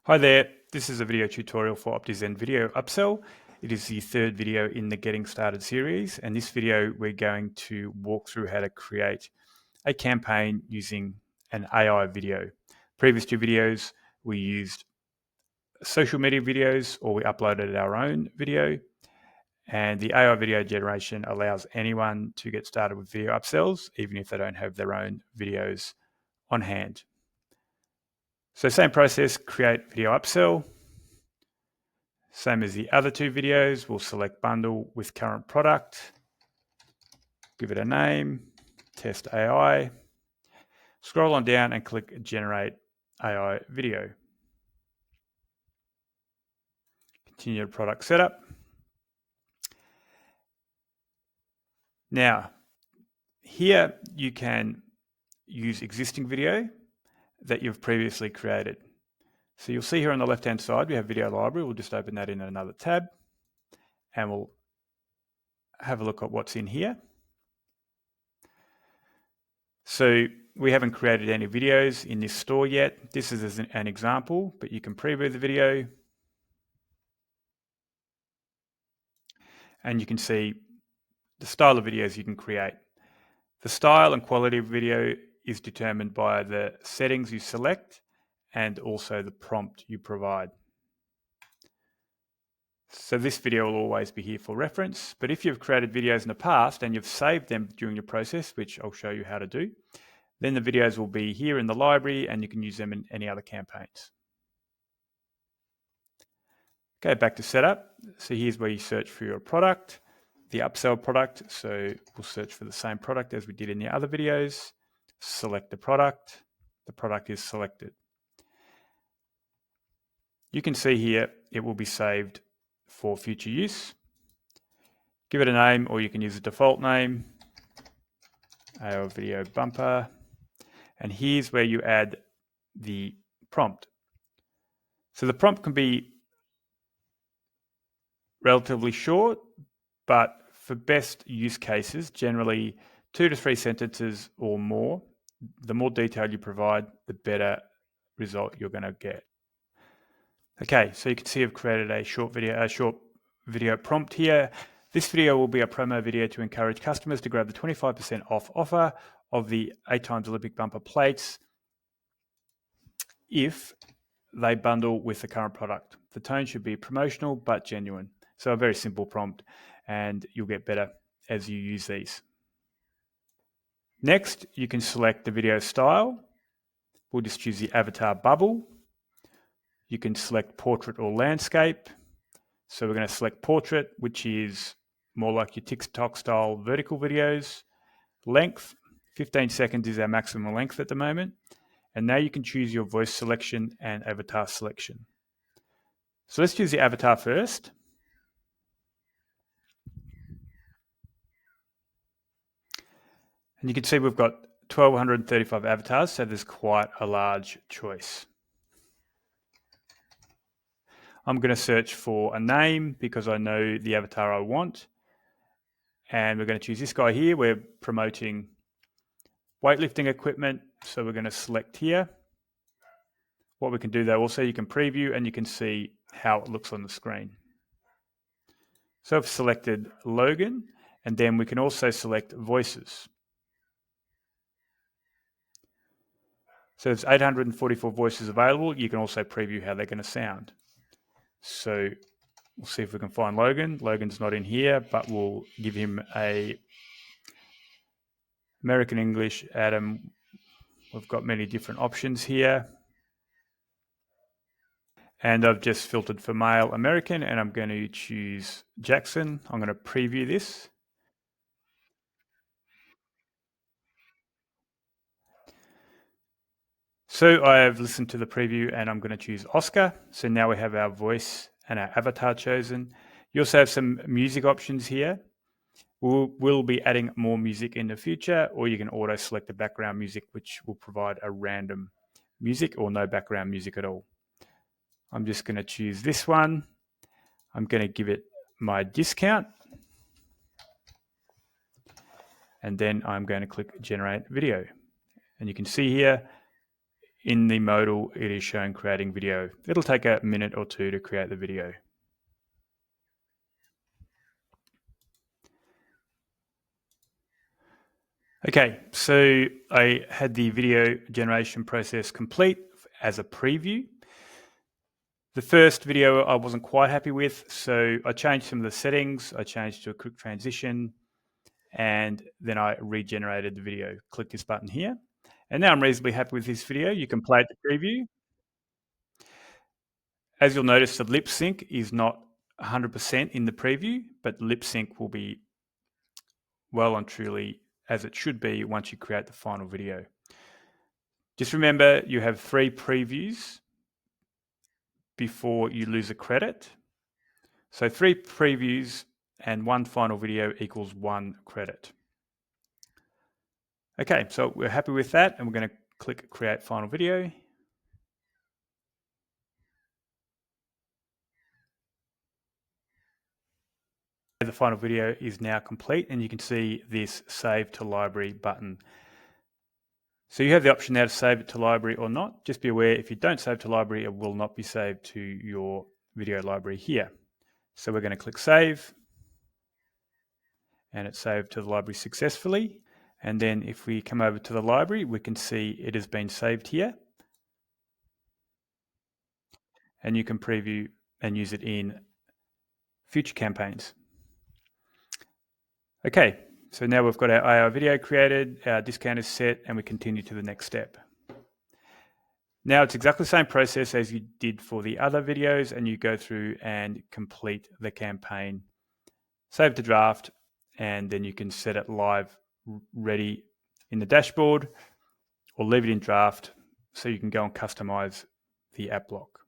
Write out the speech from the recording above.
Hi there, this is a video tutorial for Optizen Video Upsell. It is the third video in the Getting Started series, and this video we're going to walk through how to create a campaign using an AI video. Previous two videos we used social media videos, or we uploaded our own video, and the AI video generation allows anyone to get started with video upsells even if they don't have their own videos on hand. So same process, create video upsell. Same as the other two videos, we'll select bundle with current product, give it a name, test AI, scroll on down and click generate AI video. Continue the product setup. Now, here you can use existing video that you've previously created. So you'll see here on the left-hand side, we have video library. We'll just open that in another tab and we'll have a look at what's in here. So we haven't created any videos in this store yet. This is as an example, but you can preview the video and you can see the style of videos you can create. The style and quality of video is determined by the settings you select and also the prompt you provide. So this video will always be here for reference, but if you've created videos in the past and you've saved them during your process, which I'll show you how to do, then the videos will be here in the library and you can use them in any other campaigns. Go back to setup. So here's where you search for your product, the upsell product. So we'll search for the same product as we did in the other videos. Select the product is selected. You can see here it will be saved for future use. Give it a name, or you can use a default name, our video bumper. And here's where you add the prompt. So the prompt can be relatively short, but for best use cases, generally 2 to 3 sentences or more. The more detail you provide, the better result you're going to get. Okay, so you can see I've created a short video prompt here. This video will be a promo video to encourage customers to grab the 25% off offer of the 8x Olympic bumper plates if they bundle with the current product. The tone should be promotional but genuine. So a very simple prompt, and you'll get better as you use these. Next, you can select the video style. We'll just choose the avatar bubble. You can select portrait or landscape. So we're going to select portrait, which is more like your TikTok style vertical videos. Length, 15 seconds is our maximum length at the moment. And now you can choose your voice selection and avatar selection. So let's choose the avatar first. And you can see we've got 1,235 avatars, so there's quite a large choice. I'm going to search for a name because I know the avatar I want. And we're going to choose this guy here. We're promoting weightlifting equipment, so we're going to select here. What we can do though, also you can preview and you can see how it looks on the screen. So I've selected Logan, and then we can also select voices. So there's 844 voices available. You can also preview how they're going to sound. So we'll see if we can find Logan. Logan's not in here, but we'll give him a American English, Adam. We've got many different options here. And I've just filtered for male American, and I'm going to choose Jackson. I'm going to preview this. So I have listened to the preview and I'm going to choose Oscar. So now we have our voice and our avatar chosen. You also have some music options here. We'll be adding more music in the future, or you can auto select the background music, which will provide a random music or no background music at all. I'm just going to choose this one. I'm going to give it my discount. And then I'm going to click generate video. And you can see here, in the modal, it is showing creating video. It'll take a minute or two to create the video. Okay, so I had the video generation process complete as a preview. The first video I wasn't quite happy with, so I changed some of the settings. I changed to a quick transition, and then I regenerated the video. Click this button here. And now I'm reasonably happy with this video. You can play it to preview. As you'll notice, the lip sync is not 100% in the preview, but lip sync will be well and truly as it should be once you create the final video. Just remember, you have 3 previews before you lose a credit. So 3 previews and 1 final video equals 1 credit. Okay, so we're happy with that, and we're going to click Create Final Video. The final video is now complete, and you can see this Save to Library button. So you have the option now to save it to library or not. Just be aware, if you don't save to library, it will not be saved to your video library here. So we're going to click Save, and it's saved to the library successfully. And then if we come over to the library, we can see it has been saved here. And you can preview and use it in future campaigns. Okay, so now we've got our AI video created, our discount is set, and we continue to the next step. Now it's exactly the same process as you did for the other videos, and you go through and complete the campaign, save to draft, and then you can set it live ready in the dashboard or leave it in draft so you can go and customize the app block.